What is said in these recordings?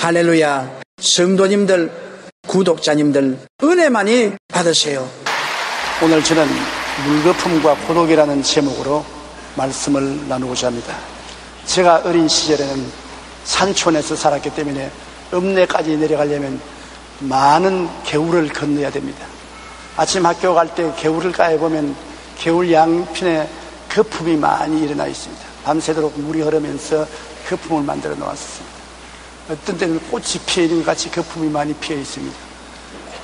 할렐루야. 성도님들, 구독자님들 은혜 많이 받으세요. 오늘 저는 물거품과 고독이라는 제목으로 말씀을 나누고자 합니다. 제가 어린 시절에는 산촌에서 살았기 때문에 읍내까지 내려가려면 많은 개울을 건너야 됩니다. 아침 학교 갈 때 개울을 가해보면 개울 양편에 거품이 많이 일어나 있습니다. 밤새도록 물이 흐르면서 거품을 만들어 놓았습니다. 어떤 때는 꽃이 피어 있는 것 같이 거품이 많이 피어 있습니다.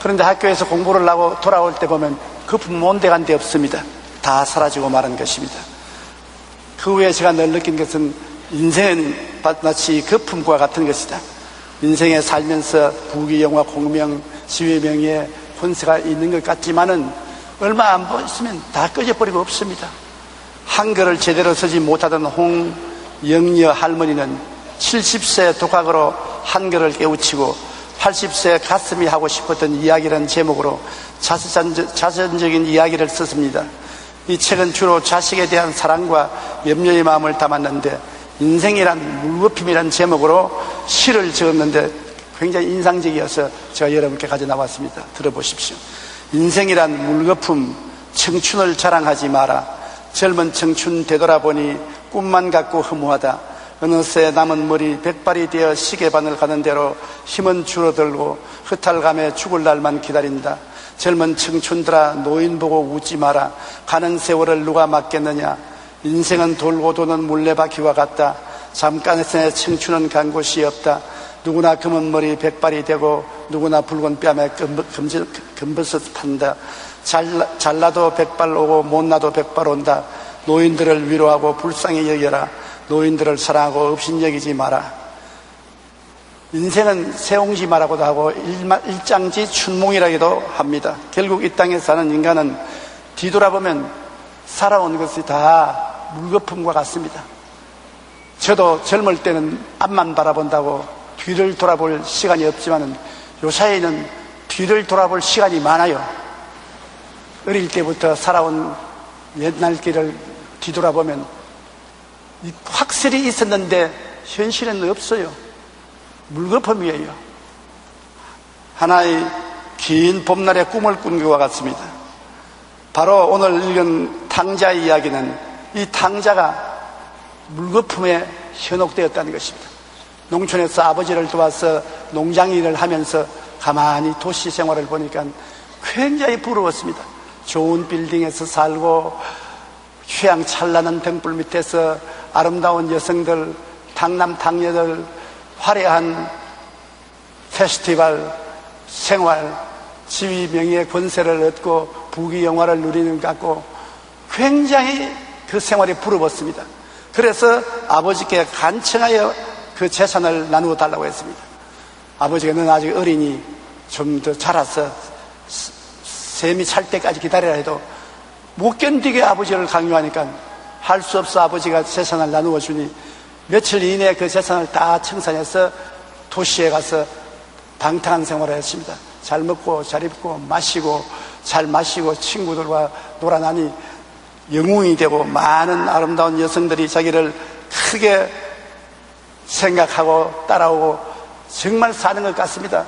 그런데 학교에서 공부를 하고 돌아올 때 보면 거품 온데간데 없습니다. 다 사라지고 말은 것입니다. 그 후에 제가 늘 느낀 것은 인생은 마치 거품과 같은 것이다. 인생에 살면서 부귀영화, 공명, 지위명예, 권세가 있는 것 같지만은 얼마 안 있으면 다 꺼져버리고 없습니다. 한글을 제대로 쓰지 못하던 홍영여 할머니는 70세 독학으로 한글을 깨우치고 80세 가슴이 하고 싶었던 이야기라는 제목으로 자선적인 이야기를 썼습니다. 이 책은 주로 자식에 대한 사랑과 염려의 마음을 담았는데 인생이란 물거품이라는 제목으로 시를 적었는데 굉장히 인상적이어서 제가 여러분께 가져 나왔습니다. 들어보십시오. 인생이란 물거품, 청춘을 자랑하지 마라. 젊은 청춘 되돌아보니 꿈만 갖고 허무하다. 어느새 남은 머리 백발이 되어 시계바늘 가는 대로 힘은 줄어들고 허탈감에 죽을 날만 기다린다. 젊은 청춘들아, 노인 보고 웃지 마라. 가는 세월을 누가 막겠느냐. 인생은 돌고 도는 물레바퀴와 같다. 잠깐의 청춘은 간 곳이 없다. 누구나 검은 머리 백발이 되고 누구나 붉은 뺨에 검버섯 판다. 잘나도 백발 오고 못나도 백발 온다. 노인들을 위로하고 불쌍히 여겨라. 노인들을 사랑하고 업신여기지 마라. 인생은 세옹지마라고도 하고 일장지 춘몽이라고도 합니다. 결국 이 땅에 사는 인간은 뒤돌아보면 살아온 것이 다 물거품과 같습니다. 저도 젊을 때는 앞만 바라본다고 뒤를 돌아볼 시간이 없지만 요사이는 뒤를 돌아볼 시간이 많아요. 어릴 때부터 살아온 옛날 길을 뒤돌아보면 확실히 있었는데 현실은 없어요. 물거품이에요. 하나의 긴 봄날의 꿈을 꾼 것과 같습니다. 바로 오늘 읽은 탕자의 이야기는 이 탕자가 물거품에 현혹되었다는 것입니다. 농촌에서 아버지를 도와서 농장 일을 하면서 가만히 도시 생활을 보니까 굉장히 부러웠습니다. 좋은 빌딩에서 살고 휴양찬란한 등불 밑에서 아름다운 여성들, 당남 당녀들, 화려한 페스티벌 생활, 지위 명예 권세를 얻고 부귀영화를 누리는 것 같고 굉장히 그 생활이 부러웠습니다. 그래서 아버지께 간청하여 그 재산을 나누어 달라고 했습니다. 아버지가 넌 아직 어리니 좀 더 자라서 셈이 찰 때까지 기다려라 해도 못 견디게 아버지를 강요하니까 할 수 없어 아버지가 재산을 나누어 주니 며칠 이내에 그 재산을 다 청산해서 도시에 가서 방탕한 생활을 했습니다. 잘 먹고 잘 입고 마시고 잘 마시고 친구들과 놀아나니 영웅이 되고 많은 아름다운 여성들이 자기를 크게 생각하고 따라오고 정말 사는 것 같습니다.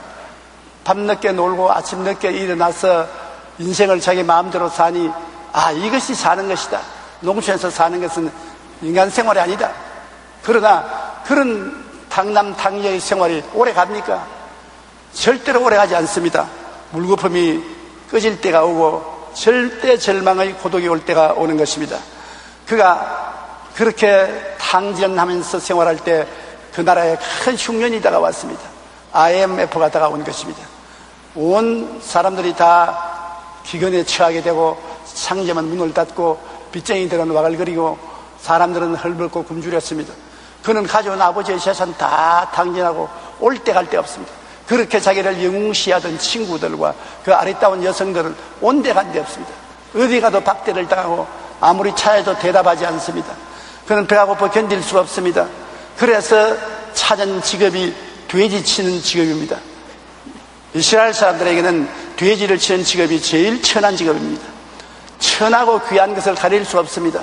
밤늦게 놀고 아침 늦게 일어나서 인생을 자기 마음대로 사니 이것이 사는 것이다. 농촌에서 사는 것은 인간 생활이 아니다. 그러나 그런 당남 당녀의 생활이 오래 갑니까? 절대로 오래 가지 않습니다. 물거품이 꺼질 때가 오고 절대 절망의 고독이 올 때가 오는 것입니다. 그가 그렇게 탕진하면서 생활할 때 그 나라에 큰 흉년이 다가왔습니다. IMF가 다가온 것입니다. 온 사람들이 다 기근에 처하게 되고 상점은 문을 닫고 빚쟁이들은 와글거리고 사람들은 헐벗고 굶주렸습니다. 그는 가져온 아버지의 재산 다 탕진하고 올 때 갈 데 없습니다. 그렇게 자기를 영웅시하던 친구들과 그 아리따운 여성들은 온데 간데 없습니다. 어디 가도 박대를 당하고 아무리 차에도 대답하지 않습니다. 그는 배가 고파 견딜 수가 없습니다. 그래서 찾은 직업이 돼지 치는 직업입니다. 이스라엘 사람들에게는 돼지를 치는 직업이 제일 천한 직업입니다. 천하고 귀한 것을 가릴 수 없습니다.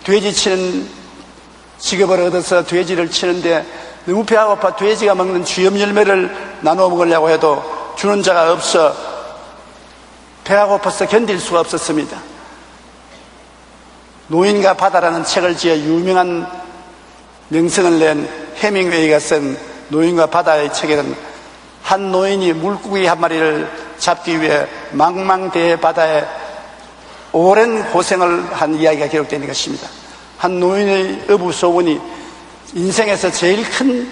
돼지 치는 직업을 얻어서 돼지를 치는데 너무 배가 고파 돼지가 먹는 쥐염 열매를 나누어 먹으려고 해도 주는 자가 없어 배가 고파서 견딜 수가 없었습니다. 노인과 바다라는 책을 지어 유명한 명성을 낸 해밍웨이가 쓴 노인과 바다의 책에는 한 노인이 물고기 한 마리를 잡기 위해 망망대해 바다에 오랜 고생을 한 이야기가 기록되어 있는 것입니다. 한 노인의 어부소원이 인생에서 제일 큰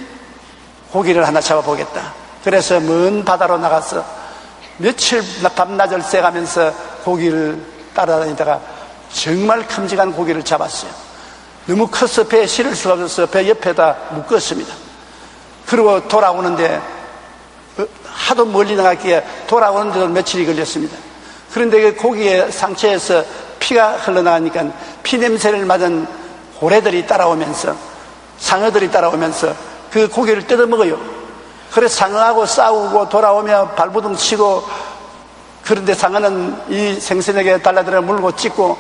고기를 하나 잡아보겠다. 그래서 먼 바다로 나가서 며칠 밤낮을 새가면서 고기를 따라다니다가 정말 큼직한 고기를 잡았어요. 너무 커서 배에 실을 수가 없어서 배 옆에다 묶었습니다. 그리고 돌아오는데 하도 멀리 나갔기에 돌아오는데도 며칠이 걸렸습니다. 그런데 그 고기의 상처에서 피가 흘러나가니까 피 냄새를 맡은 고래들이 따라오면서 상어들이 따라오면서 그 고기를 뜯어먹어요. 그래서 상어하고 싸우고 돌아오며 발부둥 치고, 그런데 상어는 이 생선에게 달라들어 물고 찢고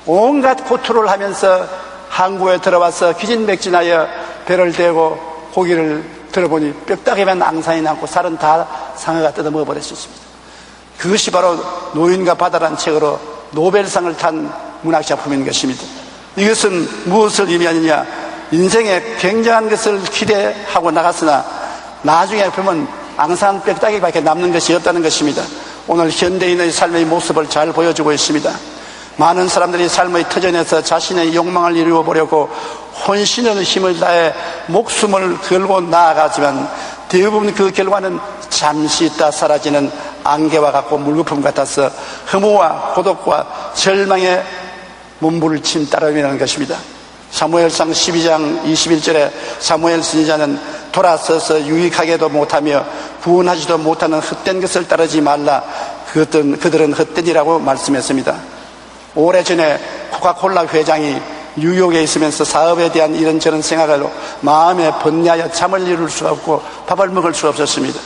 온갖 고투를 하면서 항구에 들어와서 기진맥진하여 배를 대고 고기를 들어보니 뼈다귀만 앙상이 남고 살은 다 상어가 뜯어먹어버렸습니다. 그것이 바로 노인과 바다라는 책으로 노벨상을 탄 문학작품인 것입니다. 이것은 무엇을 의미하느냐? 인생에 굉장한 것을 기대하고 나갔으나 나중에 보면 앙상한 뼈다귀밖에 남는 것이 없다는 것입니다. 오늘 현대인의 삶의 모습을 잘 보여주고 있습니다. 많은 사람들이 삶의 터전에서 자신의 욕망을 이루어 보려고 혼신의 힘을 다해 목숨을 걸고 나아가지만 대부분 그 결과는 잠시 있다 사라지는 안개와 같고 물거품 같아서 허무와 고독과 절망에 몸부림친 따름이라는 것입니다. 사무엘상 12장 21절에 사무엘 선지자는 돌아서서 유익하게도 못하며 구원하지도 못하는 헛된 것을 따르지 말라. 그들은 헛된이라고 말씀했습니다. 오래전에 코카콜라 회장이 뉴욕에 있으면서 사업에 대한 이런저런 생각을 마음에 번뇌하여 잠을 이룰 수가 없고 밥을 먹을 수가 없었습니다.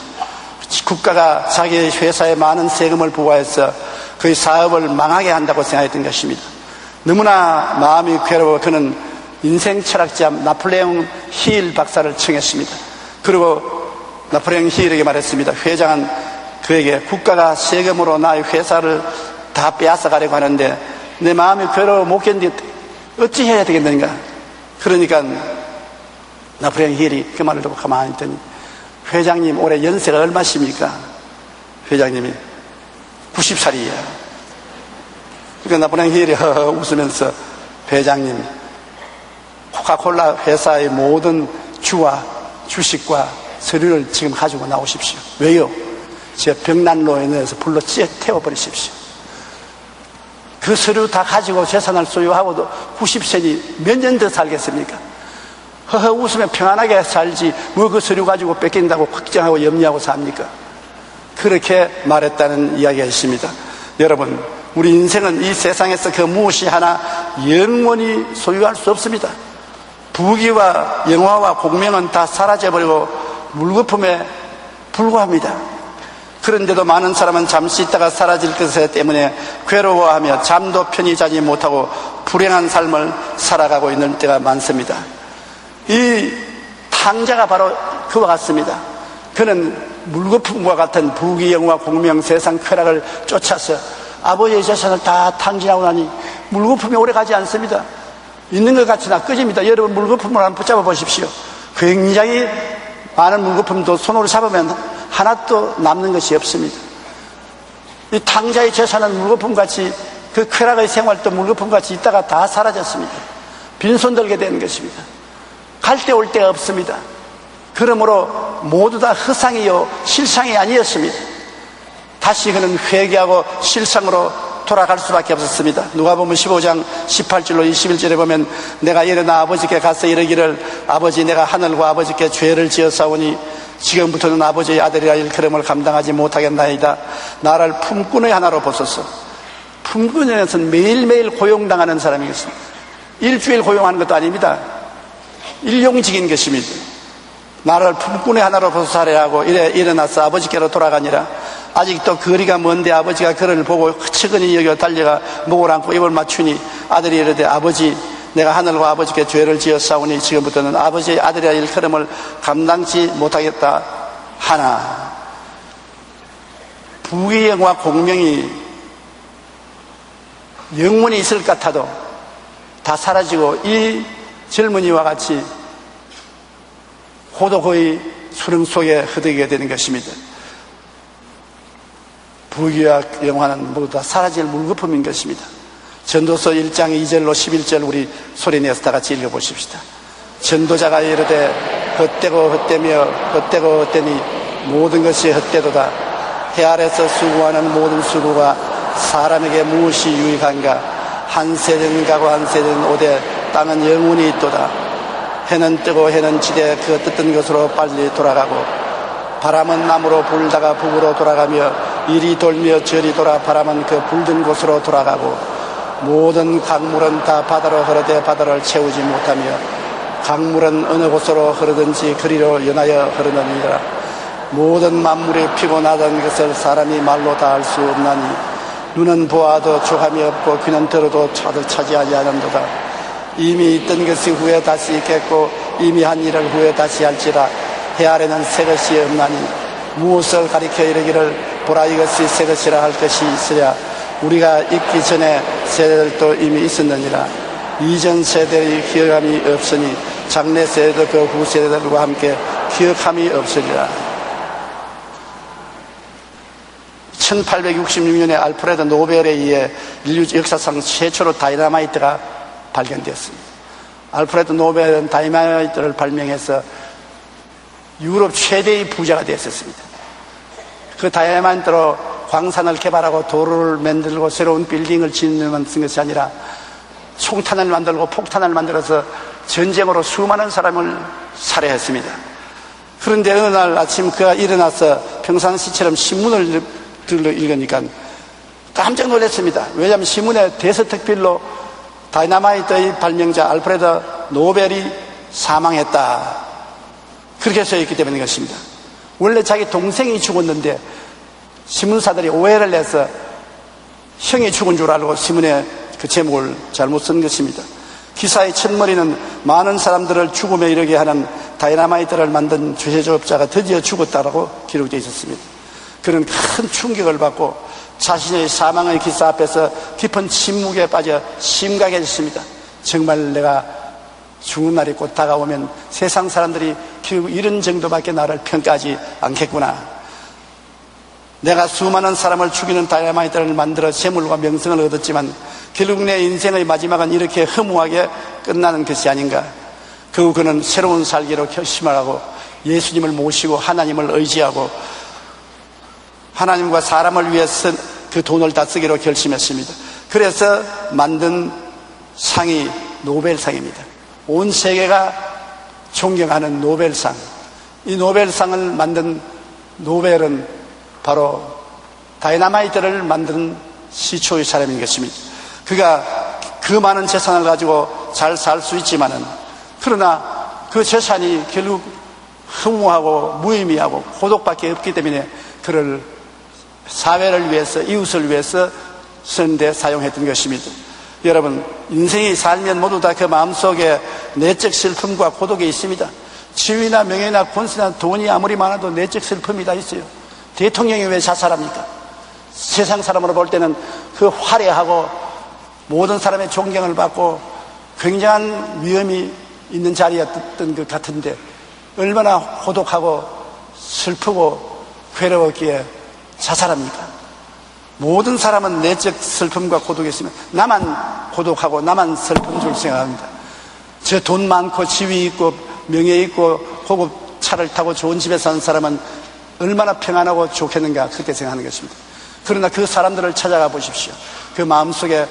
국가가 자기의 회사에 많은 세금을 부과해서 그의 사업을 망하게 한다고 생각했던 것입니다. 너무나 마음이 괴로워 그는 인생 철학자 나폴레옹 힐 박사를 청했습니다. 그리고 나폴레옹 힐에게 말했습니다. 회장은 그에게 국가가 세금으로 나의 회사를 다 빼앗아 가려고 하는데 내 마음이 괴로워 못 견디겠다. 어찌 해야 되겠는가? 그러니까 나폴레옹 힐이 그 말을 듣고 가만히 있더니 회장님 올해 연세가 얼마십니까? 회장님이 90살이에요. 그러니까 나폴레옹 힐이 웃으면서 회장님 코카콜라 회사의 모든 주와 주식과 서류를 지금 가지고 나오십시오. 왜요? 제 벽난로에 넣어서 불로 태워버리십시오. 그 서류 다 가지고 재산을 소유하고도 90세니 몇 년 더 살겠습니까? 허허 웃으면 평안하게 살지 뭐 그 서류 가지고 뺏긴다고 걱정하고 염려하고 삽니까? 그렇게 말했다는 이야기가 있습니다. 여러분, 우리 인생은 이 세상에서 그 무엇이 하나 영원히 소유할 수 없습니다. 부귀와 영화와 공명은 다 사라져버리고 물거품에 불과합니다. 그런데도 많은 사람은 잠시 있다가 사라질 것 때문에 괴로워하며 잠도 편히 자지 못하고 불행한 삶을 살아가고 있는 때가 많습니다. 이 탕자가 바로 그와 같습니다. 그는 물거품과 같은 부귀, 영화, 공명, 세상 쾌락을 쫓아서 아버지의 재산을 다 탕진하고 나니 물거품이 오래 가지 않습니다. 있는 것 같으나 꺼집니다. 여러분 물거품을 한번 붙잡아 보십시오. 굉장히 많은 물거품도 손으로 잡으면 하나도 남는 것이 없습니다. 이 탕자의 재산은 물거품같이 그 쾌락의 생활도 물거품같이 있다가 다 사라졌습니다. 빈손 들게 되는 것입니다. 갈 데 올 데가 없습니다. 그러므로 모두 다 허상이요 실상이 아니었습니다. 다시 그는 회개하고 실상으로 돌아갈 수밖에 없었습니다. 누가복음 15장 18절로 21절에 보면 내가 일어나 아버지께 가서 이르기를 아버지 내가 하늘과 아버지께 죄를 지었사오니 지금부터는 아버지의 아들이라 일컬음을 감당하지 못하겠나이다. 나를 품꾼의 하나로 보소서. 품꾼이라는 것은 매일매일 고용당하는 사람이겠습니다. 일주일 고용하는 것도 아닙니다. 일용직인 것입니다. 나를 품꾼의 하나로 보소서 하려 하고 일어나서 아버지께로 돌아가니라. 아직도 거리가 먼데 아버지가 그를 보고 측은히 여겨 달려가 목을 안고 입을 맞추니 아들이 이르되 아버지 내가 하늘과 아버지께 죄를 지었사오니 지금부터는 아버지의 아들이라 일컬음을 감당치 못하겠다 하나. 부귀 영화 공명이 영원히 있을 것 같아도 다 사라지고 이 젊은이와 같이 호도거의 수렁 속에 흐드게 되는 것입니다. 부귀와 영화는 모두 다 사라질 물거품인 것입니다. 전도서 1장 2절로 11절 우리 소리내서 다 같이 읽어보십시다. 전도자가 이르되 헛되고 헛되며 헛되고 헛되니 모든 것이 헛되도다. 해 아래서 수고하는 모든 수고가 사람에게 무엇이 유익한가. 한 세대는 가고 한 세대는 오되 땅은 영원히 있도다. 해는 뜨고 해는 지되 그 뜨던 것으로 빨리 돌아가고 바람은 남으로 불다가 북으로 돌아가며 이리 돌며 저리 돌아 바람은 그 불든 곳으로 돌아가고 모든 강물은 다 바다로 흐르되 바다를 채우지 못하며 강물은 어느 곳으로 흐르든지 그리로 연하여 흐르느니라. 모든 만물이 피고 나던 것을 사람이 말로 다 알 수 없나니 눈은 보아도 족함이 없고 귀는 들어도 차도 차지하지 않는도다. 이미 있던 것이 후에 다시 있겠고 이미 한 일을 후에 다시 할지라. 해 아래는 새 것이 없나니 무엇을 가리켜 이르기를 보라 이것이 새 것이라 할 것이 있으랴. 우리가 있기 전에 세대들도 이미 있었느니라. 이전 세대의 기억함이 없으니 장래 세대도 그 후 세대들과 함께 기억함이 없으리라. 1866년에 알프레드 노벨에 의해 인류 역사상 최초로 다이나마이트가 발견되었습니다. 알프레드 노벨은 다이나마이트를 발명해서 유럽 최대의 부자가 되었습니다. 그 다이나마이트로 광산을 개발하고 도로를 만들고 새로운 빌딩을 짓는 것이 아니라 총탄을 만들고 폭탄을 만들어서 전쟁으로 수많은 사람을 살해했습니다. 그런데 어느 날 아침 그가 일어나서 평상시처럼 신문을 들러 읽으니까 깜짝 놀랐습니다. 왜냐하면 신문에 대서특필로 다이나마이트의 발명자 알프레드 노벨이 사망했다. 그렇게 써있기 때문인 것입니다. 원래 자기 동생이 죽었는데 신문사들이 오해를 해서 형이 죽은 줄 알고 신문에 그 제목을 잘못 쓴 것입니다. 기사의 첫머리는 많은 사람들을 죽음에 이르게 하는 다이나마이트를 만든 제조업자가 드디어 죽었다라고 기록되어 있었습니다. 그는 큰 충격을 받고 자신의 사망의 기사 앞에서 깊은 침묵에 빠져 심각해졌습니다. 정말 내가 죽은 날이 곧 다가오면 세상 사람들이 결국 이런 정도밖에 나를 평가하지 않겠구나. 내가 수많은 사람을 죽이는 다이나마이트를 만들어 재물과 명성을 얻었지만 결국 내 인생의 마지막은 이렇게 허무하게 끝나는 것이 아닌가. 결국 그는 새로운 살기로 결심을 하고 예수님을 모시고 하나님을 의지하고 하나님과 사람을 위해서 그 돈을 다 쓰기로 결심했습니다. 그래서 만든 상이 노벨상입니다. 온 세계가 존경하는 노벨상. 이 노벨상을 만든 노벨은 바로 다이나마이트를 만든 시초의 사람인 것입니다. 그가 그 많은 재산을 가지고 잘 살 수 있지만은 그러나 그 재산이 결국 허무하고 무의미하고 고독밖에 없기 때문에 그를 사회를 위해서 이웃을 위해서 쓰는데 사용했던 것입니다. 여러분, 인생이 살면 모두 다 그 마음속에 내적 슬픔과 고독이 있습니다. 지위나 명예나 권세나 돈이 아무리 많아도 내적 슬픔이 다 있어요. 대통령이 왜 자살합니까? 세상 사람으로 볼 때는 그 화려하고 모든 사람의 존경을 받고 굉장한 위엄이 있는 자리였던 것 같은데 얼마나 고독하고 슬프고 괴로웠기에 자살합니까? 모든 사람은 내적 슬픔과 고독이 있으면 나만 고독하고 나만 슬픈 줄 생각합니다. 저 돈 많고 지위 있고 명예 있고 고급 차를 타고 좋은 집에 사는 사람은 얼마나 평안하고 좋겠는가 그렇게 생각하는 것입니다. 그러나 그 사람들을 찾아가 보십시오. 그 마음속에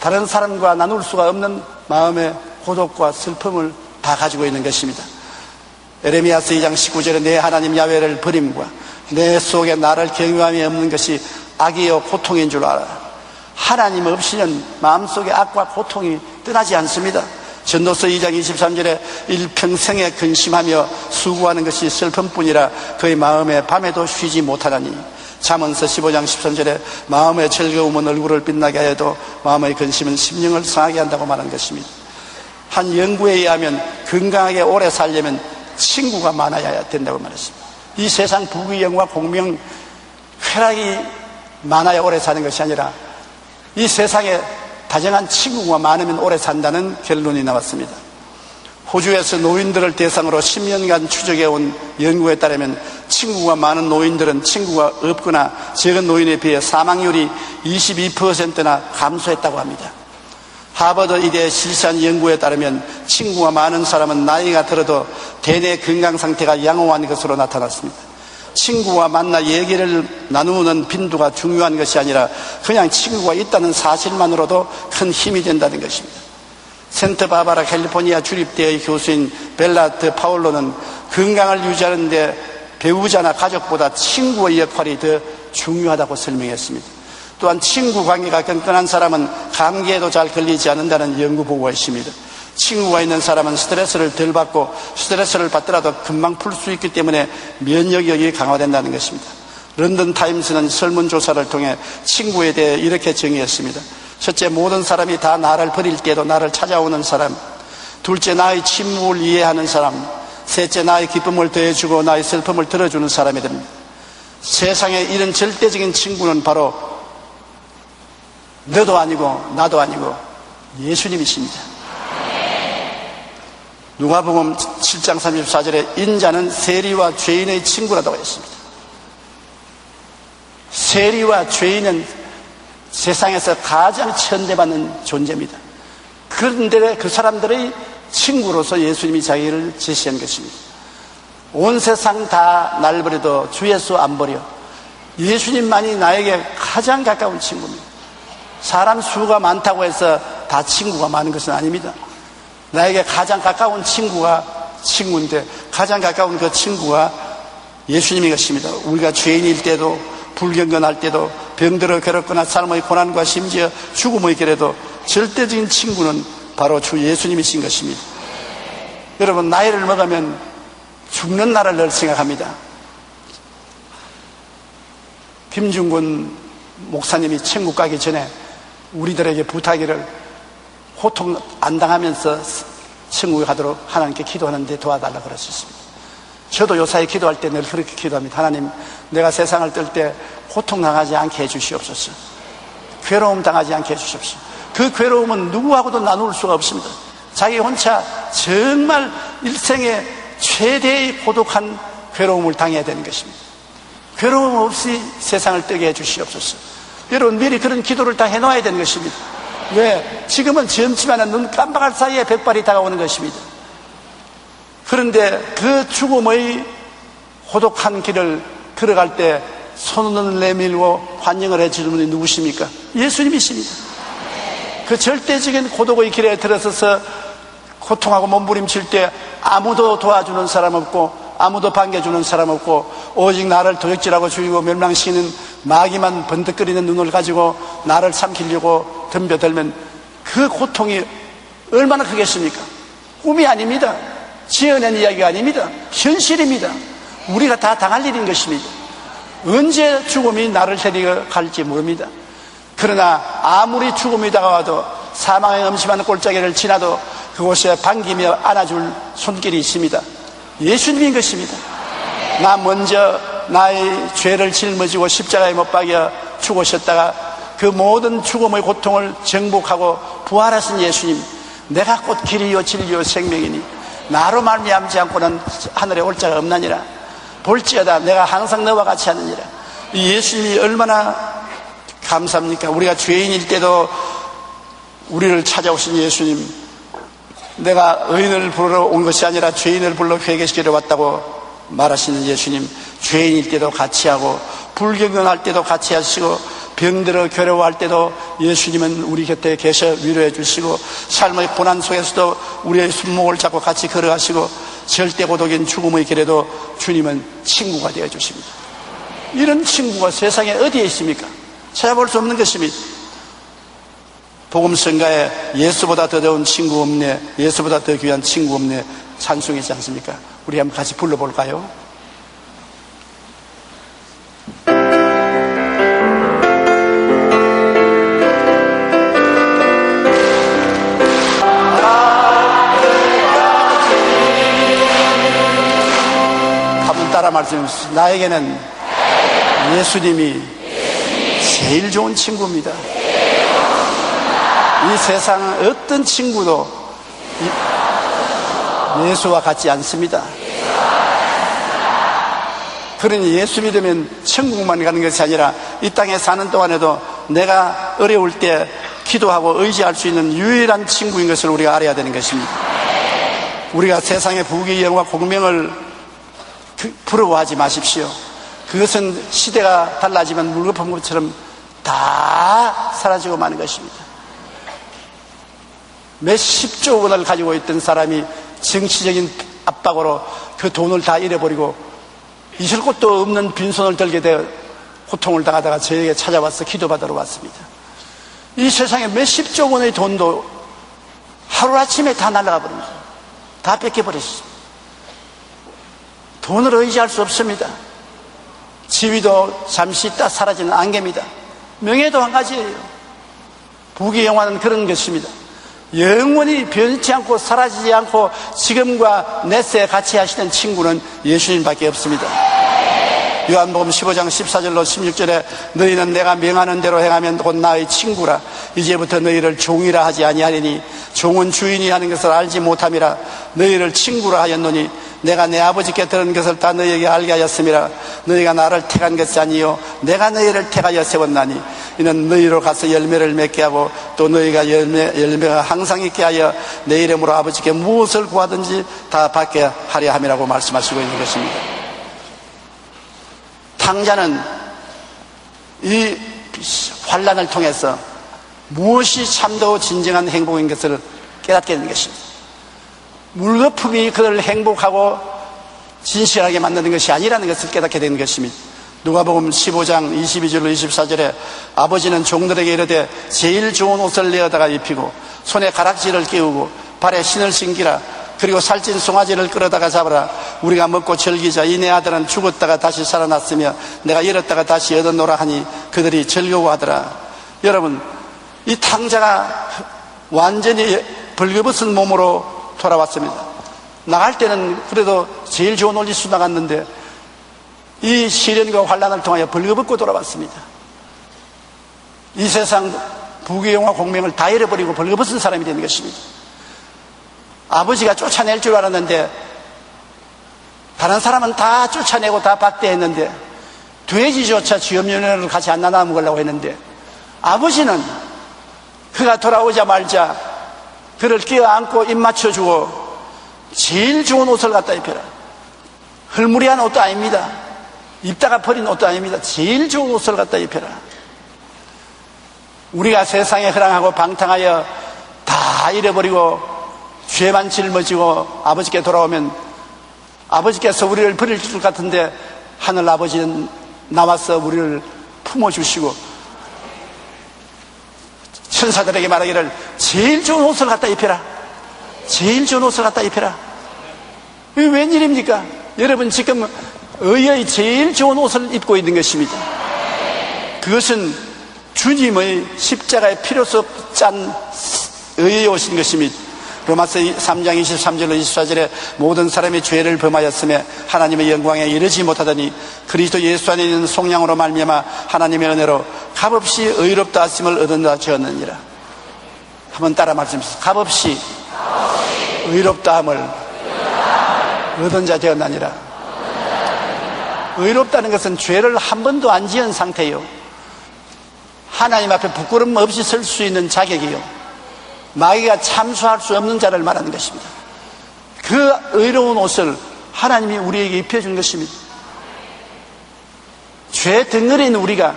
다른 사람과 나눌 수가 없는 마음의 고독과 슬픔을 다 가지고 있는 것입니다. 에레미야서 2장 19절에 내 하나님 야훼를 버림과 내 속에 나를 경외함이 없는 것이 악이요 고통인 줄 알아. 하나님 없이는 마음속에 악과 고통이 떠나지 않습니다. 전도서 2장 23절에 일평생에 근심하며 수고하는 것이 슬픔뿐이라 그의 마음에 밤에도 쉬지 못하나니. 잠언서 15장 13절에 마음의 즐거움은 얼굴을 빛나게 하여도 마음의 근심은 심령을 상하게 한다고 말한 것입니다. 한 연구에 의하면 건강하게 오래 살려면 친구가 많아야 된다고 말했습니다. 이 세상 부귀영화 공명 쾌락이 많아야 오래 사는 것이 아니라 이 세상에 다정한 친구가 많으면 오래 산다는 결론이 나왔습니다. 호주에서 노인들을 대상으로 10년간 추적해온 연구에 따르면 친구가 많은 노인들은 친구가 없거나 적은 노인에 비해 사망률이 22%나 감소했다고 합니다. 하버드 의대에 실시한 연구에 따르면 친구가 많은 사람은 나이가 들어도 대뇌 건강 상태가 양호한 것으로 나타났습니다. 친구와 만나 얘기를 나누는 빈도가 중요한 것이 아니라 그냥 친구가 있다는 사실만으로도 큰 힘이 된다는 것입니다. 센트바바라 캘리포니아 주립대의 교수인 벨라트 파울로는 건강을 유지하는 데 배우자나 가족보다 친구의 역할이 더 중요하다고 설명했습니다. 또한 친구 관계가 끈끈한 사람은 감기에도 잘 걸리지 않는다는 연구 보고가 있습니다. 친구가 있는 사람은 스트레스를 덜 받고 스트레스를 받더라도 금방 풀 수 있기 때문에 면역력이 강화된다는 것입니다. 런던 타임스는 설문조사를 통해 친구에 대해 이렇게 정의했습니다. 첫째, 모든 사람이 다 나를 버릴 때도 나를 찾아오는 사람. 둘째, 나의 침묵을 이해하는 사람. 셋째, 나의 기쁨을 더해주고 나의 슬픔을 들어주는 사람이 됩니다. 세상에 이런 절대적인 친구는 바로 너도 아니고 나도 아니고 예수님이십니다. 누가복음 7장 34절에 인자는 세리와 죄인의 친구라고 했습니다. 세리와 죄인은 세상에서 가장 천대받는 존재입니다. 그런데 그 사람들의 친구로서 예수님이 자기를 제시한 것입니다. 온 세상 다 날 버려도 주 예수 안 버려. 예수님만이 나에게 가장 가까운 친구입니다. 사람 수가 많다고 해서 다 친구가 많은 것은 아닙니다. 나에게 가장 가까운 친구가 친구인데 가장 가까운 그 친구가 예수님인 것입니다. 우리가 죄인일 때도 불경건할 때도 병들어 괴롭거나 삶의 고난과 심지어 죽음의 길에도 절대적인 친구는 바로 주 예수님이신 것입니다. 여러분, 나이를 먹으면 죽는 날을 늘 생각합니다. 김중근 목사님이 천국 가기 전에 우리들에게 부탁이를 호통 안 당하면서 천국에 가도록 하나님께 기도하는데 도와달라고 그러셨습니다. 저도 요사이 기도할 때 늘 그렇게 기도합니다. 하나님, 내가 세상을 뜰 때 고통 당하지 않게 해주시옵소서. 괴로움 당하지 않게 해주시옵소서. 그 괴로움은 누구하고도 나눌 수가 없습니다. 자기 혼자 정말 일생의 최대의 고독한 괴로움을 당해야 되는 것입니다. 괴로움 없이 세상을 뜨게 해주시옵소서. 여러분, 미리 그런 기도를 다 해놓아야 되는 것입니다. 왜? 지금은 젊지만 눈 깜빡할 사이에 백발이 다가오는 것입니다. 그런데 그 죽음의 고독한 길을 걸어갈 때 손을 내밀고 환영을 해주는 분이 누구십니까? 예수님이십니다. 그 절대적인 고독의 길에 들어서서 고통하고 몸부림칠 때 아무도 도와주는 사람 없고 아무도 반겨주는 사람 없고 오직 나를 도적질하고 죽이고 멸망시키는 마귀만 번득거리는 눈을 가지고 나를 삼키려고 덤벼들면 그 고통이 얼마나 크겠습니까? 꿈이 아닙니다. 지어낸 이야기가 아닙니다. 현실입니다. 우리가 다 당할 일인 것입니다. 언제 죽음이 나를 데려갈지 모릅니다. 그러나 아무리 죽음이 다가와도 사망의 음침한 골짜기를 지나도 그곳에 반기며 안아줄 손길이 있습니다. 예수님인 것입니다. 나 먼저 나의 죄를 짊어지고 십자가에 못 박여 죽으셨다가 그 모든 죽음의 고통을 정복하고 부활하신 예수님, 내가 곧 길이요 진리요 생명이니 나로 말미암지 않고는 하늘에 올 자가 없나니라. 볼지어다 내가 항상 너와 같이 하느니라. 이 예수님이 얼마나 감사합니까? 우리가 죄인일 때도 우리를 찾아오신 예수님, 내가 의인을 부르러 온 것이 아니라 죄인을 불러 회개시키러 왔다고 말하시는 예수님, 죄인일 때도 같이 하고 불경건할 때도 같이 하시고 병들어 괴로워할 때도 예수님은 우리 곁에 계셔 위로해 주시고 삶의 고난 속에서도 우리의 손목을 잡고 같이 걸어가시고 절대 고독인 죽음의 길에도 주님은 친구가 되어 주십니다. 이런 친구가 세상에 어디에 있습니까? 찾아볼 수 없는 것입니다. 복음성가에 예수보다 더 좋은 친구 없네, 예수보다 더 귀한 친구 없네 찬송이지 않습니까? 우리 한번 같이 불러볼까요? 따라 말씀해주세요. 나에게는 예수님이 제일 좋은 친구입니다. 이 세상 어떤 친구도 예수와 같지 않습니다. 그러니 예수 믿으면 천국만 가는 것이 아니라 이 땅에 사는 동안에도 내가 어려울 때 기도하고 의지할 수 있는 유일한 친구인 것을 우리가 알아야 되는 것입니다. 우리가 세상의 부귀 영화 공명을 부러워하지 마십시오. 그것은 시대가 달라지면 물거품 것처럼 다 사라지고 마는 것입니다. 몇십조 원을 가지고 있던 사람이 정치적인 압박으로 그 돈을 다 잃어버리고 잊을 곳도 없는 빈손을 들게 되어 고통을 당하다가 저에게 찾아와서 기도받으러 왔습니다. 이 세상에 몇십조 원의 돈도 하루아침에 다 날아가 버립니다. 다 뺏겨버렸습니다. 돈을 의지할 수 없습니다. 지위도 잠시 있다 사라지는 안개입니다. 명예도 한 가지예요. 부귀 영화는 그런 것입니다. 영원히 변치 않고 사라지지 않고 지금과 내세 같이 하시는 친구는 예수님밖에 없습니다. 요한복음 15장 14절로 16절에 너희는 내가 명하는 대로 행하면 곧 나의 친구라. 이제부터 너희를 종이라 하지 아니하리니 종은 주인이 하는 것을 알지 못함이라. 너희를 친구라 하였노니 내가 내 아버지께 들은 것을 다 너희에게 알게 하였음이라. 너희가 나를 택한 것이 아니요 내가 너희를 택하여 세웠나니 이는 너희로 가서 열매를 맺게 하고 또 너희가 열매가 항상 있게 하여 내 이름으로 아버지께 무엇을 구하든지 다 받게 하려 함이라고 말씀하시고 있는 것입니다. 탕자는 이 환난을 통해서 무엇이 참되고 진정한 행복인 것을 깨닫게 되는 것입니다. 물거품이 그를 행복하고 진실하게 만드는 것이 아니라는 것을 깨닫게 되는 것입니다. 누가복음 15장 22절로 24절에 아버지는 종들에게 이르되 제일 좋은 옷을 내어다가 입히고 손에 가락지를 끼우고 발에 신을 신기라. 그리고 살찐 송아지를 끌어다가 잡아라. 우리가 먹고 즐기자. 이 내 아들은 죽었다가 다시 살아났으며 내가 잃었다가 다시 얻었노라 하니 그들이 즐거워하더라. 여러분, 이 탕자가 완전히 벌거벗은 몸으로 돌아왔습니다. 나갈 때는 그래도 제일 좋은 옷 입고 나갔는데 이 시련과 환난을 통하여 벌거벗고 돌아왔습니다. 이 세상 부귀 영화 공명을 다 잃어버리고 벌거벗은 사람이 되는 것입니다. 아버지가 쫓아낼 줄 알았는데 다른 사람은 다 쫓아내고 다 박대했는데 돼지조차 쥐염면회를 같이 안 나눠 먹으려고 했는데 아버지는 그가 돌아오자마자 그를 끼어안고 입 맞춰주고 제일 좋은 옷을 갖다 입혀라. 흘무리한 옷도 아닙니다. 입다가 버린 옷도 아닙니다. 제일 좋은 옷을 갖다 입혀라. 우리가 세상에 허랑하고 방탕하여 다 잃어버리고 죄만 짊어지고 아버지께 돌아오면 아버지께서 우리를 버릴 것 같은데 하늘 아버지는 나와서 우리를 품어주시고 천사들에게 말하기를 제일 좋은 옷을 갖다 입혀라. 제일 좋은 옷을 갖다 입혀라. 이게 웬일입니까? 여러분 지금 의의 제일 좋은 옷을 입고 있는 것입니다. 그것은 주님의 십자가의 피로서 짠 의의 옷인 것입니다. 로마서 3장 23절로 24절에 모든 사람이 죄를 범하였으며 하나님의 영광에 이르지 못하더니 그리스도 예수 안에 있는 속량으로 말미암아 하나님의 은혜로 값없이 의롭다 하심을 얻은다 하였느니라. 한번 따라 말씀하세요. 값없이 의롭다 함을 얻은 자 되었나니라. 의롭다는 것은 죄를 한 번도 안 지은 상태요, 하나님 앞에 부끄럼 없이 설 수 있는 자격이요, 마귀가 참수할 수 없는 자를 말하는 것입니다. 그 의로운 옷을 하나님이 우리에게 입혀준 것입니다. 죄 덩어리인 우리가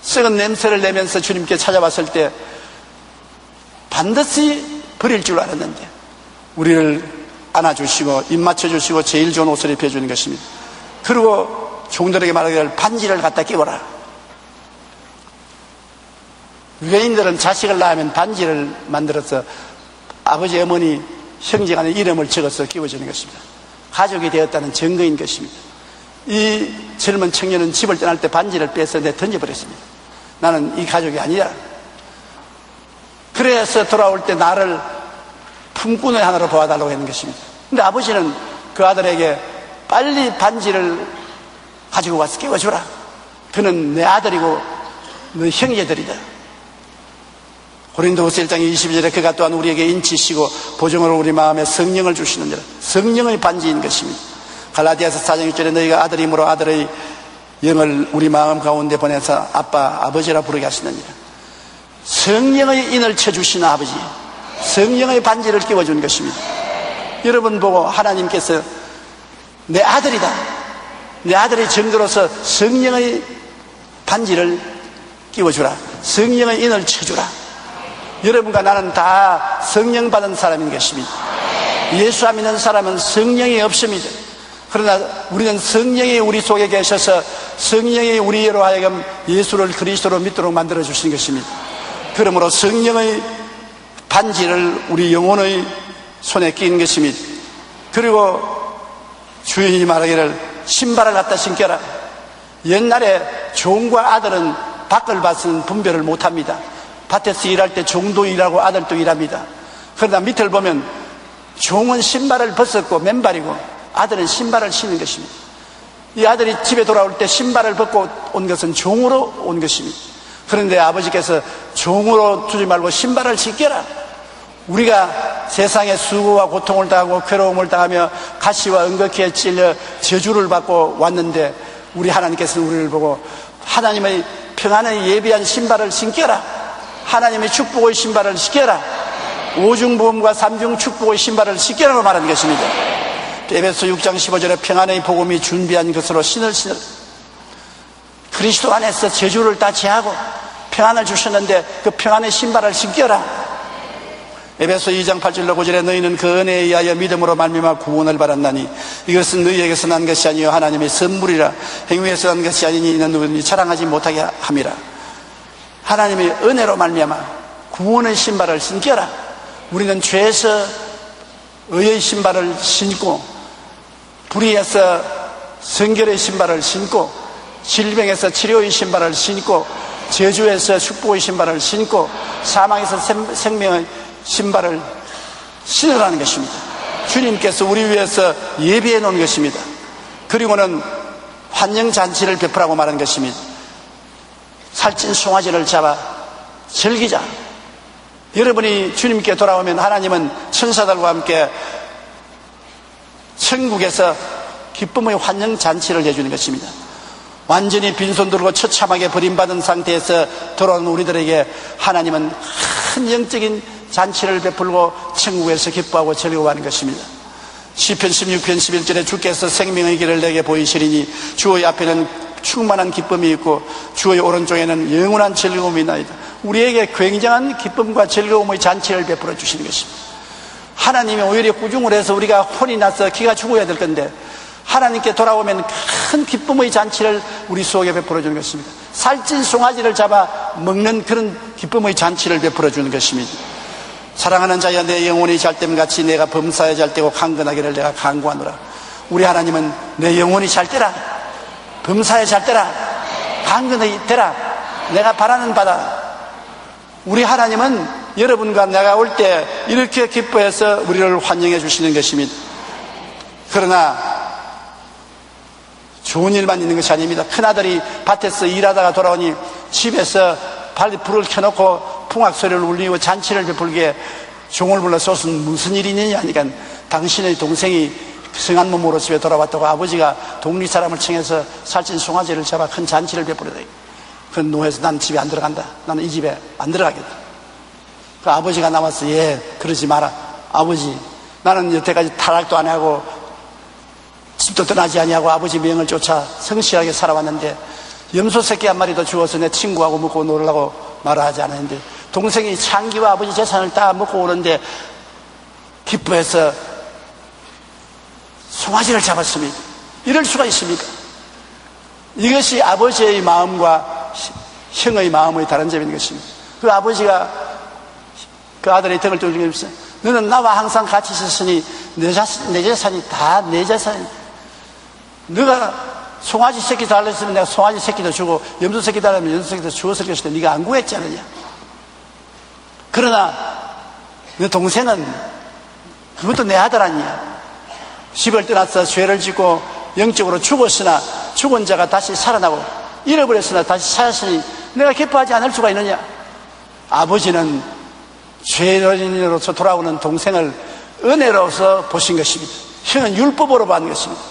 썩은 냄새를 내면서 주님께 찾아왔을 때 반드시 버릴 줄 알았는데 우리를 안아주시고 입 맞춰주시고 제일 좋은 옷을 입혀주는 것입니다. 그리고 종들에게 말하기를 반지를 갖다 끼워라. 유대인들은 자식을 낳으면 반지를 만들어서 아버지, 어머니, 형제 간의 이름을 적어서 끼워주는 것입니다. 가족이 되었다는 증거인 것입니다. 이 젊은 청년은 집을 떠날 때 반지를 빼서 던져버렸습니다. 나는 이 가족이 아니야. 그래서 돌아올 때 나를 품꾼의 하나로 보아달라고 했는 것입니다. 근데 아버지는 그 아들에게 빨리 반지를 가지고 와서 깨워주라. 그는 내 아들이고 너 형제들이다. 고린도후서 1장 22절에 그가 또한 우리에게 인치시고 보증으로 우리 마음에 성령을 주시느니라. 성령의 반지인 것입니다. 갈라디아서 4장 6절에 너희가 아들이므로 아들의 영을 우리 마음 가운데 보내서 아빠 아버지라 부르게 하시느니라. 성령의 인을 쳐주시는 아버지, 성령의 반지를 끼워준 것입니다. 여러분 보고 하나님께서 내 아들이다, 내 아들의 정도로서 성령의 반지를 끼워주라, 성령의 인을 쳐주라. 여러분과 나는 다 성령 받은 사람인 것입니다. 예수 안 믿는 사람은 성령이 없습니다. 그러나 우리는 성령이 우리 속에 계셔서 성령이 우리로 하여금 예수를 그리스도로 믿도록 만들어 주신 것입니다. 그러므로 성령의 반지를 우리 영혼의 손에 끼는 것입니다. 그리고 주인이 말하기를 신발을 갖다 신겨라. 옛날에 종과 아들은 밖을 봐서는 분별을 못합니다. 밭에서 일할 때 종도 일하고 아들도 일합니다. 그러나 밑을 보면 종은 신발을 벗었고 맨발이고 아들은 신발을 신는 것입니다. 이 아들이 집에 돌아올 때 신발을 벗고 온 것은 종으로 온 것입니다. 그런데 아버지께서 종으로 두지 말고 신발을 신겨라. 우리가 세상에 수고와 고통을 당하고 괴로움을 당하며 가시와 은거키에 찔려 저주를 받고 왔는데 우리 하나님께서는 우리를 보고 하나님의 평안에 예비한 신발을 신겨라. 하나님의 축복의 신발을 신겨라. 오중보험과 삼중 축복의 신발을 신겨라고 말하는 것입니다. 에베소 6장 15절에 평안의 복음이 준비한 것으로 신을 신을. 그리스도 안에서 저주를 다 제하고 평안을 주셨는데 그 평안의 신발을 신겨라. 에베소 2장 8절로 9절에 너희는 그 은혜에 의하여 믿음으로 말미암아 구원을 받았나니 이것은 너희에게서 난 것이 아니요 하나님의 선물이라. 행위에서 난 것이 아니니 이는 누구든지 자랑하지 못하게 함이라. 하나님의 은혜로 말미암아 구원의 신발을 신겨라. 우리는 죄에서 의의 신발을 신고 불의에서 성결의 신발을 신고 질병에서 치료의 신발을 신고 저주에서 축복의 신발을 신고 사망에서 생명의 신발을 신으라는 것입니다. 주님께서 우리 위해서 예비해 놓은 것입니다. 그리고는 환영잔치를 베풀라고 말한 것입니다. 살찐 송아지를 잡아 즐기자. 여러분이 주님께 돌아오면 하나님은 천사들과 함께 천국에서 기쁨의 환영잔치를 해주는 것입니다. 완전히 빈손 들고 처참하게 버림받은 상태에서 돌아온 우리들에게 하나님은 큰 영적인 잔치를 베풀고 천국에서 기뻐하고 즐거워하는 것입니다. 시편 16편 11절에 주께서 생명의 길을 내게 보이시리니 주의 앞에는 충만한 기쁨이 있고 주의 오른쪽에는 영원한 즐거움이 있나이다. 우리에게 굉장한 기쁨과 즐거움의 잔치를 베풀어 주시는 것입니다. 하나님이 오히려 꾸중을 해서 우리가 혼이 나서 기가 죽어야 될 건데 하나님께 돌아오면 큰 기쁨의 잔치를 우리 속에 베풀어 주는 것입니다. 살찐 송아지를 잡아 먹는 그런 기쁨의 잔치를 베풀어 주는 것입니다. 사랑하는 자여 내 영혼이 잘됨같이 내가 범사에 잘되고 강건하기를 내가 간구하노라. 우리 하나님은 내 영혼이 잘되라, 범사에 잘되라, 강건하게 되라. 내가 바라는 바다. 우리 하나님은 여러분과 내가 올 때 이렇게 기뻐해서 우리를 환영해 주시는 것입니다. 그러나 좋은 일만 있는 것이 아닙니다. 큰아들이 밭에서 일하다가 돌아오니 집에서 발리 불을 켜놓고 풍악소리를 울리고 잔치를 베풀기에 종을 불러서 무슨 일이 있느냐 하니까 당신의 동생이 성한 몸으로 집에 돌아왔다고 아버지가 동리 사람을 청해서 살찐 송아지를 잡아 큰 잔치를 베풀어야 돼. 그 노해서 난 집에 안 들어간다. 나는 이 집에 안 들어가겠다. 그 아버지가 나와서 예 그러지 마라. 아버지 나는 여태까지 타락도 안 하고 집도 떠나지 아니하고 아버지 명을 쫓아 성실하게 살아왔는데 염소 새끼 한 마리 더 주워서 내 친구하고 먹고 놀라고 말하지 않았는데 동생이 창기와 아버지 재산을 다 먹고 오는데 기뻐해서 송아지를 잡았습니다. 이럴 수가 있습니까? 이것이 아버지의 마음과 형의 마음의 다른 점인 것입니다. 그 아버지가 그 아들의 등을 두드리면서 너는 나와 항상 같이 있었으니 내 재산이 다 내 재산이다. 너가 송아지 새끼 달랬으면 내가 송아지 새끼도 주고 염소 새끼 달라면 염소 새끼도 주었을 것인데 네가 안 구했지 않느냐. 그러나 너 동생은 그것도 내 아들 아니야. 집을 떠나서 죄를 짓고 영적으로 죽었으나 죽은 자가 다시 살아나고 잃어버렸으나 다시 찾았으니 내가 기뻐하지 않을 수가 있느냐. 아버지는 죄인으로서 돌아오는 동생을 은혜로서 보신 것입니다. 형은 율법으로 받는 것입니다.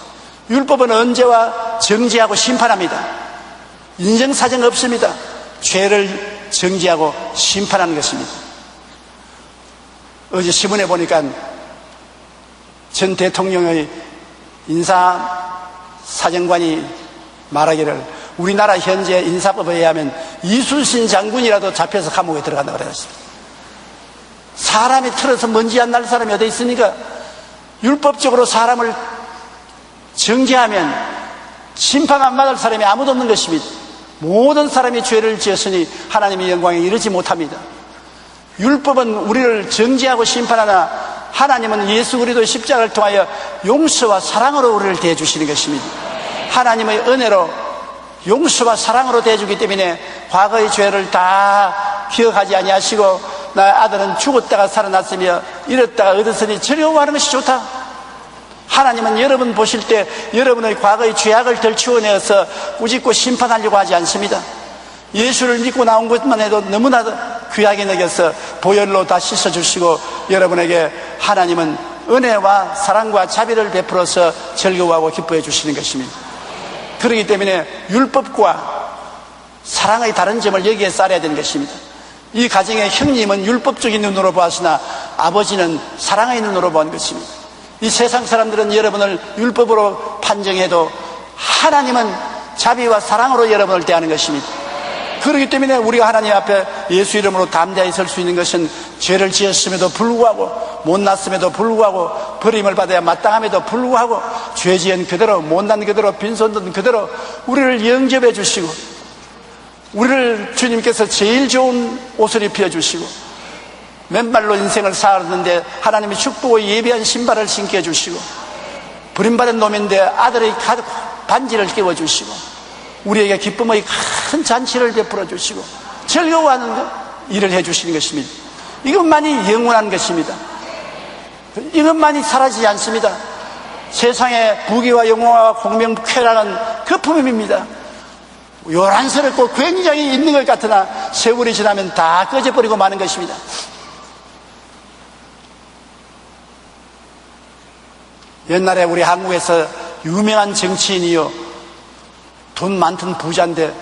율법은 언제와 정죄하고 심판합니다. 인정사정 없습니다. 죄를 정죄하고 심판하는 것입니다. 어제 신문에 보니까 전 대통령의 인사사정관이 말하기를 우리나라 현재 인사법에 의하면 이순신 장군이라도 잡혀서 감옥에 들어간다고 그랬습니다. 사람이 틀어서 먼지 안 날 사람이 어디 있습니까? 율법적으로 사람을 정죄하면 심판 안 받을 사람이 아무도 없는 것입니다. 모든 사람이 죄를 지었으니 하나님의 영광에 이르지 못합니다. 율법은 우리를 정죄하고 심판하나 하나님은 예수 그리스도의 십자가를 통하여 용서와 사랑으로 우리를 대해주시는 것입니다. 하나님의 은혜로 용서와 사랑으로 대해주기 때문에 과거의 죄를 다 기억하지 아니하시고 나의 아들은 죽었다가 살아났으며 잃었다가 얻었으니 즐거워하는 것이 좋다. 하나님은 여러분 보실 때 여러분의 과거의 죄악을 덜치워내어서 꾸짖고 심판하려고 하지 않습니다. 예수를 믿고 나온 것만 해도 너무나 귀하게 여겨서 보혈로 다 씻어주시고 여러분에게 하나님은 은혜와 사랑과 자비를 베풀어서 즐거워하고 기뻐해 주시는 것입니다. 그렇기 때문에 율법과 사랑의 다른 점을 여기에 알아야 되는 것입니다. 이 가정의 형님은 율법적인 눈으로 보았으나 아버지는 사랑의 눈으로 본 것입니다. 이 세상 사람들은 여러분을 율법으로 판정해도 하나님은 자비와 사랑으로 여러분을 대하는 것입니다. 그렇기 때문에 우리가 하나님 앞에 예수 이름으로 담대히 설 수 있는 것은 죄를 지었음에도 불구하고 못났음에도 불구하고 버림을 받아야 마땅함에도 불구하고 죄 지은 그대로 못난 그대로 빈손든 그대로 우리를 영접해 주시고 우리를 주님께서 제일 좋은 옷을 입혀주시고 맨발로 인생을 살았는데 하나님이 축복의 예비한 신발을 신게 해주시고 버림받은 놈인데 아들의 반지를 끼워주시고 우리에게 기쁨의 큰 잔치를 베풀어 주시고 즐거워하는 일을 해주시는 것입니다. 이것만이 영원한 것입니다. 이것만이 사라지지 않습니다. 세상의 부귀와 영화와 공명 쾌락은 거품입니다. 요란스럽고 굉장히 있는 것 같으나 세월이 지나면 다 꺼져버리고 마는 것입니다. 옛날에 우리 한국에서 유명한 정치인이요 돈 많던 부자인데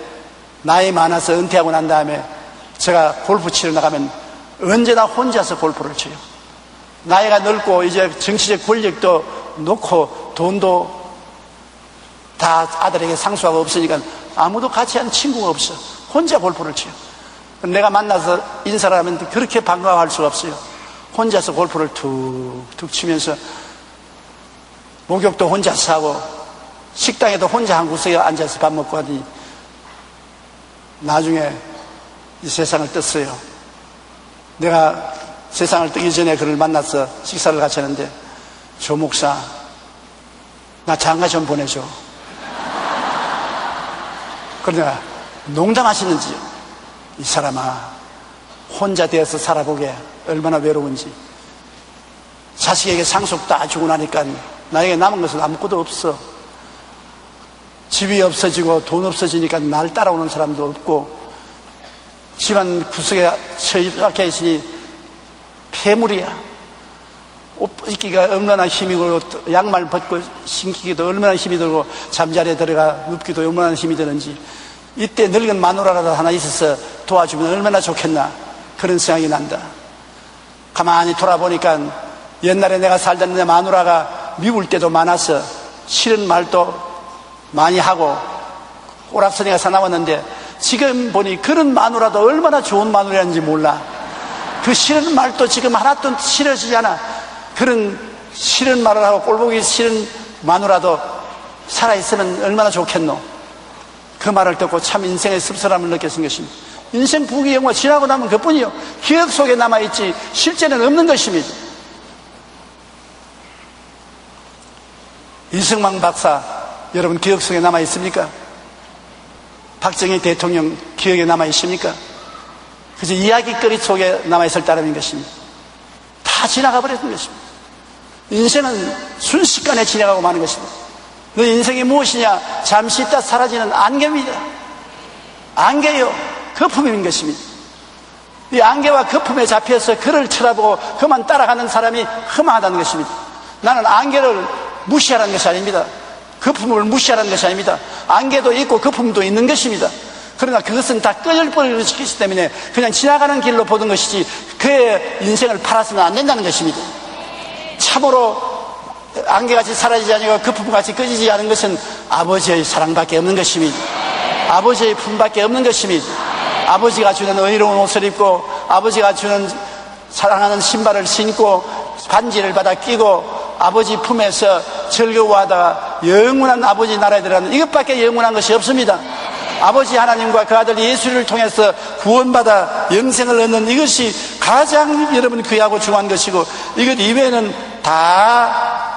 나이 많아서 은퇴하고 난 다음에 제가 골프 치러 나가면 언제나 혼자서 골프를 쳐요. 나이가 넓고 이제 정치적 권력도 놓고 돈도 다 아들에게 상수하고 없으니까 아무도 같이 하는 친구가 없어. 혼자 골프를 쳐요. 내가 만나서 인사를 하면 그렇게 반가워할 수가 없어요. 혼자서 골프를 툭툭 치면서 목욕도 혼자서 하고 식당에도 혼자 한 구석에 앉아서 밥 먹고 하니 나중에 이 세상을 떴어요. 내가 세상을 뜨기 전에 그를 만나서 식사를 같이 하는데 조 목사 나 장가 좀 보내줘. 그러나 농담하시는지요. 이 사람아 혼자 되어서 살아보게 얼마나 외로운지 자식에게 상속 다 주고 나니까 나에게 남은 것은 아무것도 없어. 집이 없어지고 돈 없어지니까 날 따라오는 사람도 없고 집안 구석에 처박혀 있으니 폐물이야. 옷 입기가 얼마나 힘이 들고 양말 벗고 신기기도 얼마나 힘이 들고 잠자리에 들어가 눕기도 얼마나 힘이 드는지 이때 늙은 마누라라도 하나 있어서 도와주면 얼마나 좋겠나 그런 생각이 난다. 가만히 돌아보니까 옛날에 내가 살던 내 마누라가 미울 때도 많아서 싫은 말도 많이 하고 오락서니가 사나웠는데 지금 보니 그런 마누라도 얼마나 좋은 마누라인지 몰라. 그 싫은 말도 지금 하나도 싫어지지 않아. 그런 싫은 말을 하고 꼴보기 싫은 마누라도 살아있으면 얼마나 좋겠노. 그 말을 듣고 참 인생의 씁쓸함을 느꼈은 것입니다. 인생 부귀 영화 지나고 나면 그뿐이요 기억 속에 남아있지 실제는 없는 것입니다. 이승만 박사 여러분 기억 속에 남아있습니까? 박정희 대통령 기억에 남아있습니까? 그저 이야기거리 속에 남아있을 따름인 것입니다. 다 지나가 버렸던 것입니다. 인생은 순식간에 지나가고 마는 것입니다. 너 인생이 무엇이냐? 잠시 있다 사라지는 안개입니다. 안개요, 거품인 것입니다. 이 안개와 거품에 잡혀서 그를 쳐다보고 그만 따라가는 사람이 허망하다는 것입니다. 나는 안개를 무시하라는 것이 아닙니다. 거품을 무시하라는 것이 아닙니다. 안개도 있고 거품도 있는 것입니다. 그러나 그것은 다 꺼져버리는 것이기 때문에 그냥 지나가는 길로 보는 것이지 그의 인생을 팔아서는 안 된다는 것입니다. 참으로 안개같이 사라지지 아니고 거품같이 꺼지지 않은 것은 아버지의 사랑밖에 없는 것입니다. 아버지의 품밖에 없는 것입니다. 아버지가 주는 의로운 옷을 입고 아버지가 주는 사랑하는 신발을 신고 반지를 받아 끼고 아버지 품에서 즐거워하다가 영원한 아버지 나라에 들어가는 이것밖에 영원한 것이 없습니다. 아버지 하나님과 그 아들 예수를 통해서 구원받아 영생을 얻는 이것이 가장 여러분 귀하고 중요한 것이고 이것 이외에는 다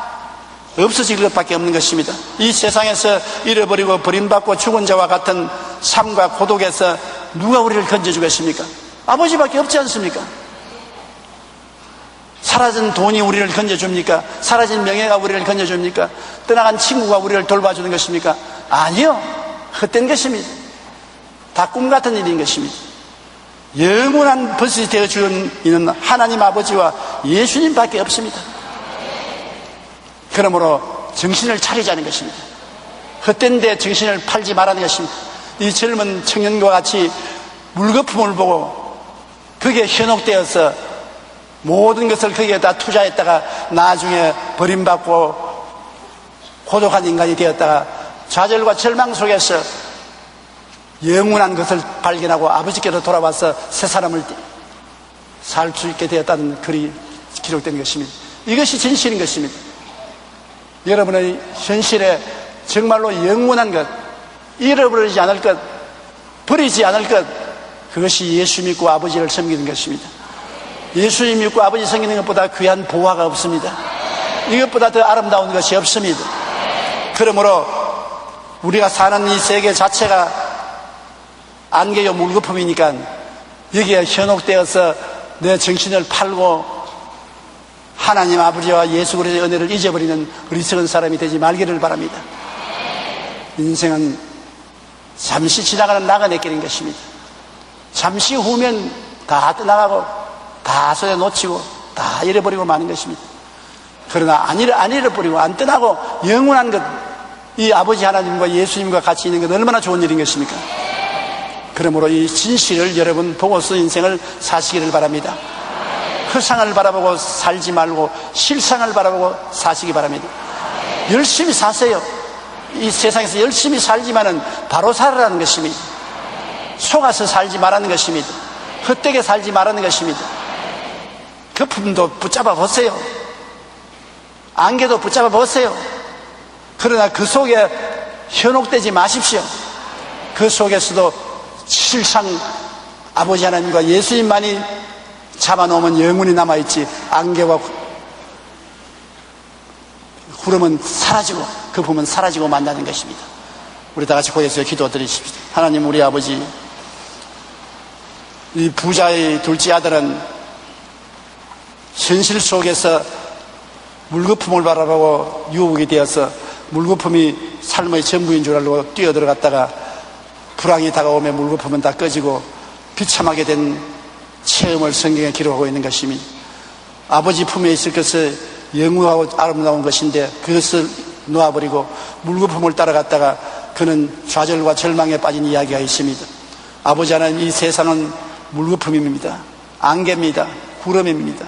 없어질 것밖에 없는 것입니다. 이 세상에서 잃어버리고 버림받고 죽은 자와 같은 삶과 고독에서 누가 우리를 건져주겠습니까? 아버지밖에 없지 않습니까? 사라진 돈이 우리를 건져줍니까? 사라진 명예가 우리를 건져줍니까? 떠나간 친구가 우리를 돌봐주는 것입니까? 아니요, 헛된 것입니다. 다 꿈같은 일인 것입니다. 영원한 벗이 되어주는 이는 하나님 아버지와 예수님밖에 없습니다. 그러므로 정신을 차리자는 것입니다. 헛된 데 정신을 팔지 말라는 것입니다. 이 젊은 청년과 같이 물거품을 보고 거기에 현혹되어서 모든 것을 거기에 다 투자했다가 나중에 버림받고 고독한 인간이 되었다가 좌절과 절망 속에서 영원한 것을 발견하고 아버지께로 돌아와서 새 사람을 살 수 있게 되었다는 글이 기록된 것입니다. 이것이 진실인 것입니다. 여러분의 현실에 정말로 영원한 것, 잃어버리지 않을 것, 버리지 않을 것, 그것이 예수 믿고 아버지를 섬기는 것입니다. 예수님 믿고 아버지 섬기는 것보다 귀한 보화가 없습니다. 이것보다 더 아름다운 것이 없습니다. 그러므로 우리가 사는 이 세계 자체가 안개요 물거품이니까 여기에 현혹되어서 내 정신을 팔고 하나님 아버지와 예수 그리스도의 은혜를 잊어버리는 어리석은 사람이 되지 말기를 바랍니다. 인생은 잠시 지나가는 나그네 길인 것입니다. 잠시 후면 다 떠나가고 다 손에 놓치고 다 잃어버리고 마는 것입니다. 그러나 안 잃어버리고 안 떠나고 영원한 것, 이 아버지 하나님과 예수님과 같이 있는 것 얼마나 좋은 일인 것입니까? 그러므로 이 진실을 여러분 보고서 인생을 사시기를 바랍니다. 허상을 바라보고 살지 말고 실상을 바라보고 사시기 바랍니다. 열심히 사세요. 이 세상에서 열심히 살지만은 바로 살아라는 것입니다. 속아서 살지 말라는 것입니다. 헛되게 살지 말라는 것입니다. 거품도 붙잡아 보세요. 안개도 붙잡아 보세요. 그러나 그 속에 현혹되지 마십시오. 그 속에서도 실상 아버지 하나님과 예수님만이 잡아놓으면 영원히 남아있지 안개와 구름은 사라지고 거품은 사라지고 만나는 것입니다. 우리 다 같이 고개에서 기도드리십시오. 하나님 우리 아버지, 이 부자의 둘째 아들은 현실 속에서 물거품을 바라보고 유혹이 되어서 물거품이 삶의 전부인 줄 알고 뛰어들어갔다가 불황이 다가오면 물거품은 다 꺼지고 비참하게 된 체험을 성경에 기록하고 있는 것입니다. 아버지 품에 있을 것을 영원하고 아름다운 것인데 그것을 놓아버리고 물거품을 따라갔다가 그는 좌절과 절망에 빠진 이야기가 있습니다. 아버지 하나님, 이 세상은 물거품입니다. 안개입니다. 구름입니다.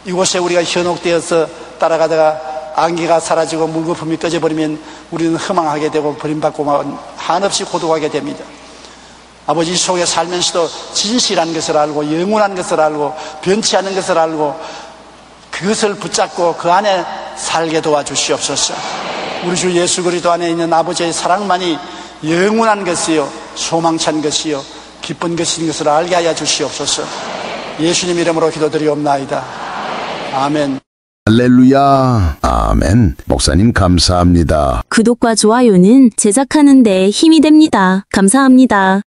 이곳에 우리가 현혹되어서 따라가다가 안개가 사라지고 물거품이 꺼져버리면 우리는 허망하게 되고 버림받고 한없이 고독하게 됩니다. 아버지 속에 살면서도 진실한 것을 알고 영원한 것을 알고 변치 않은 것을 알고 그것을 붙잡고 그 안에 살게 도와주시옵소서. 우리 주 예수 그리스도 안에 있는 아버지의 사랑만이 영원한 것이요 소망찬 것이요 기쁜 것인 것을 알게 하여 주시옵소서. 예수님 이름으로 기도드리옵나이다. 아멘. 할렐루야. 아멘. 목사님 감사합니다. 구독과 좋아요는 제작하는 데 힘이 됩니다. 감사합니다.